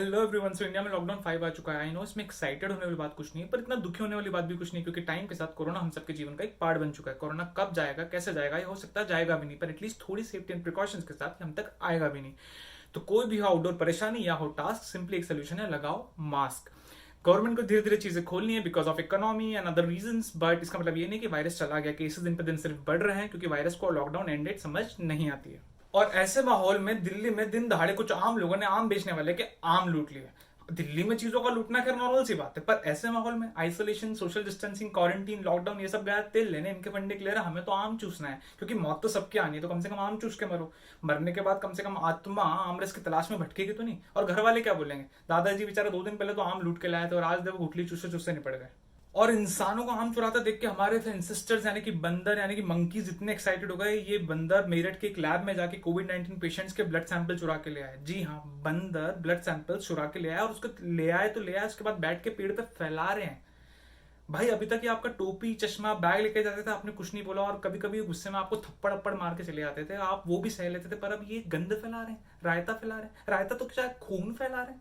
Hello everyone. So India में lockdown 5 आ चुका है। आई नो इसमें एक्साइटेड होने वाली बात कुछ नहीं है, पर इतना दुखी होने वाली बात भी कुछ नहीं, क्योंकि टाइम के साथ कोरोना हम सबके जीवन का एक पार्ट बन चुका है। कोरोना कब जाएगा, कैसे जाएगा, ये हो सकता है जाएगा भी नहीं, पर एटलीस्ट थोड़ी सेफ्टी एंड प्रिकॉशंस के साथ हम तक आएगा भी नहीं। तो कोई भी हो आउटडोर परेशानी या हो टास्क, सिंपली एक सोल्यूशन है, लगाओ मास्क। गवर्नमेंट को धीरे धीरे चीजें खोलनी है because of economy and other reasons, but इसका मतलब ये नहीं कि वायरस चला गया। केसेस दिन पे दिन सिर्फ बढ़ रहे हैं क्योंकि वायरस को लॉकडाउन एंड डेट समझ नहीं आती है। और ऐसे माहौल में दिल्ली में दिन दहाड़े कुछ आम लोगों ने आम बेचने वाले के आम लूट लिए। दिल्ली में चीजों का लूटना खैर नॉर्मल सी बात है, पर ऐसे माहौल में isolation, social distancing, quarantine, lockdown, ये सब गया तेल लेने, इनके फंडे क्लियर है। हमें तो आम चूसना है क्योंकि मौत तो सबकी आनी है, तो कम से कम आम चूस के मरो। मरने के बाद कम से कम आत्मा आमरस की तलाश में भटकेगी तो नहीं। और घर वाले क्या बोलेंगे, दादाजी बेचारे 2 दिन पहले तो आम लूट के लाए थे और आज देखो घुटली चूसते चूसते निपट गए। और इंसानों को आम चुराता देख के हमारे एंसेस्टर्स यानी कि बंदर यानी कि मंकीज इतने एक्साइटेड हो गए। ये बंदर मेरठ के एक लैब में जाके कोविड-19 पेशेंट्स के ब्लड सैंपल चुरा के ले आए। जी हाँ, बंदर ब्लड सैंपल चुरा के ले आया, और उसको ले आए तो ले आए, उसके बाद बैठ के पेड़ पे फैला रहे हैं। भाई अभी तक ये आपका टोपी चश्मा बैग लेके जाते थे, आपने कुछ नहीं बोला, और कभी कभी गुस्से में आपको थप्पड़ अप्पड़ मार के चले जाते थे, आप वो भी सह लेते थे। पर अब ये गंद फैला रहे हैं, रायता फैला रहे हैं। रायता तो क्या, खून फैला रहे हैं।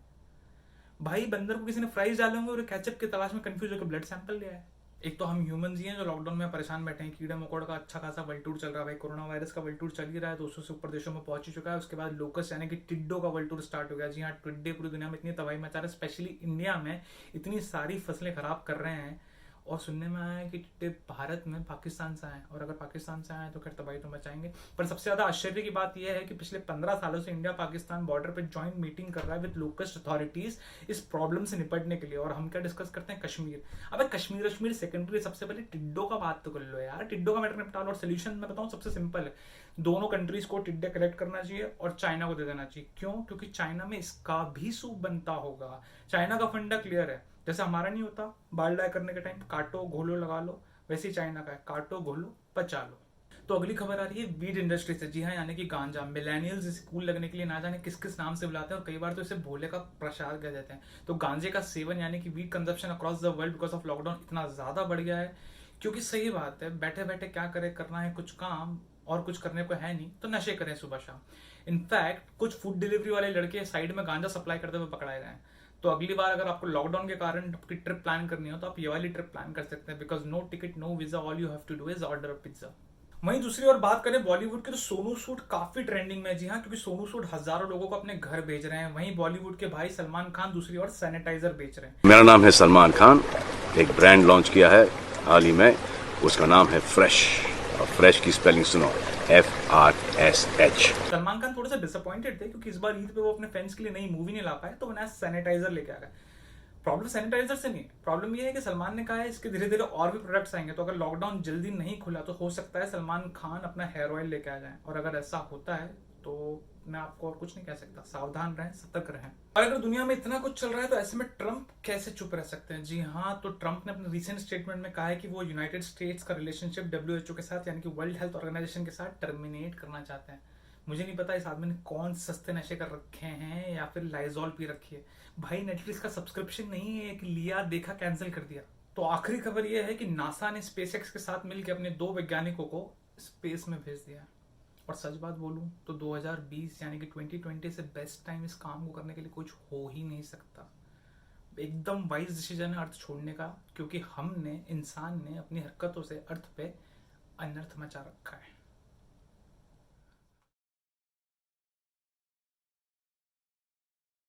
भाई बंदर को किसी ने फ्राइज डाले होंगे और केचप की तलाश में कंफ्यूज होकर ब्लड सैंपल लिया है। एक तो हम ह्यूमंस ही हैं जो लॉकडाउन में परेशान बैठे हैं। कीड़े मकोड़ का अच्छा खासा वर्ल्ड टूर चल रहा है भाई। कोरोना वायरस का वर्ल्ड टूर चल ही रहा है, 200 से ऊपर देशों में पहुंच ही चुका है। उसके बाद लोकस यानी कि टिड्डों का वर्ल्ड टूर स्टार्ट हो गया। जी हाँ, टिड्डे पूरी दुनिया में इतनी तबाही मचा रहे हैं, स्पेशली इंडिया में इतनी सारी फसलें खराब कर रहे हैं। और सुनने में आया है कि टिड्डे भारत में पाकिस्तान से आए, और अगर पाकिस्तान से आए तो खैर तबाही तो मचाएंगे। पर सबसे ज्यादा आश्चर्य की बात यह है कि पिछले 15 सालों से इंडिया पाकिस्तान बॉर्डर पे ज्वाइंट मीटिंग कर रहा है विद लोकस्ट अथॉरिटीज इस प्रॉब्लम से निपटने के लिए। और हम क्या डिस्कस करते हैं, कश्मीर। अब कश्मीर कश्मीर सेकेंडरी, सबसे पहले टिड्डों का बात तो कर लो यार। टिड्डों का मैटर निपटा लो। और सोल्यूशन मैं बताऊं सबसे सिंपल है, दोनों कंट्रीज को टिड्डे कलेक्ट करना चाहिए और चाइना को दे देना चाहिए। क्यों? क्योंकि चाइना में इसका भी सूप बनता होगा। चाइना का फंडा क्लियर है, जैसे हमारा नहीं होता बाल डाई करने के टाइम काटो घोलो लगा लो, वैसे ही चाइना का है, काटो घोलो पचा लो। तो अगली खबर आ रही है वीड इंडस्ट्री से। जी हाँ, यानी कि गांजा। मिलेनियल्स इसे कूल लगने के लिए ना जाने किस किस नाम से बुलाते हैं, और कई बार तो इसे भोले का प्रसाद कह देते हैं। तो गांजे का सेवन यानी कि weed consumption across the world because of lockdown इतना ज्यादा बढ़ गया है, क्योंकि सही बात है, बैठे बैठे क्या करे, करना है कुछ काम और कुछ करने को है नहीं, तो नशे करें सुबह शाम। इनफैक्ट कुछ फूड डिलीवरी वाले लड़के साइड में गांजा सप्लाई करते हुए पकड़ाए गए हैं। तो अगली बार अगर आपको लॉकडाउन के कारण आपकी ट्रिप प्लान करनी हो तो आप ये वाली ट्रिप प्लान कर सकते हैं, because no ticket no visa, all you have to do is order pizza. वहीं दूसरी ओर बात करें बॉलीवुड की, तो सोनू सूद काफी ट्रेंडिंग में। जी हाँ, क्योंकि सोनू सूद हजारों लोगों को अपने घर भेज रहे हैं। वहीं बॉलीवुड के भाई सलमान खान दूसरी ओर सैनिटाइजर बेच रहे हैं। मेरा नाम है सलमान खान। एक ब्रांड लॉन्च किया है हाल ही में, उसका नाम है फ्रेश। और फ्रेश की स्पेलिंग सुनो, FRSH। सलमान खान थोड़े से डिसअपॉइंटेड थे क्योंकि इस बार ईद पे वो अपने फैंस के लिए नई मूवी नहीं ला पाए, तो वो नया सैनिटाइजर लेके आ गए। प्रॉब्लम सैनिटाइजर से नहीं है, प्रॉब्लम ये है कि सलमान ने कहा है इसके धीरे धीरे और भी प्रोडक्ट्स आएंगे। तो अगर लॉकडाउन जल्दी नहीं खुला तो हो सकता है सलमान खान अपना हेयर ऑयल लेके आ जाए, और अगर ऐसा होता है तो मैं आपको और कुछ नहीं कह सकता। सावधान रहें, सतर्क रहें। और अगर दुनिया में इतना कुछ चल रहा है तो ऐसे में ट्रंप कैसे चुप रह सकते हैं? जी हाँ, तो ट्रंप ने अपने रिसेंट स्टेटमेंट में कहा है कि वो यूनाइटेड स्टेट्स का रिलेशनशिप WHO के साथ यानी कि वर्ल्ड हेल्थ ऑर्गेनाइजेशन के साथ टर्मिनेट करना चाहते हैं। मुझे नहीं पता इस आदमी ने कौन सस्ते नशे कर रखे हैं या फिर लाइजॉल पी रखी है। भाई नेटफ्लिक्स का सब्सक्रिप्शन नहीं है कि लिया देखा कैंसिल कर दिया। तो आखिरी खबर यह है कि नासा ने स्पेसएक्स के साथ मिलकर अपने 2 वैज्ञानिकों को स्पेस में भेज दिया। और सच बात बोलूं तो 2020 यानी कि 2020 से बेस्ट टाइम इस काम को करने के लिए कुछ हो ही नहीं सकता। एकदम वाइज डिसीजन है अर्थ छोड़ने का, क्योंकि हमने, इंसान ने अपनी हरकतों से अर्थ पे अनर्थ मचा रखा है।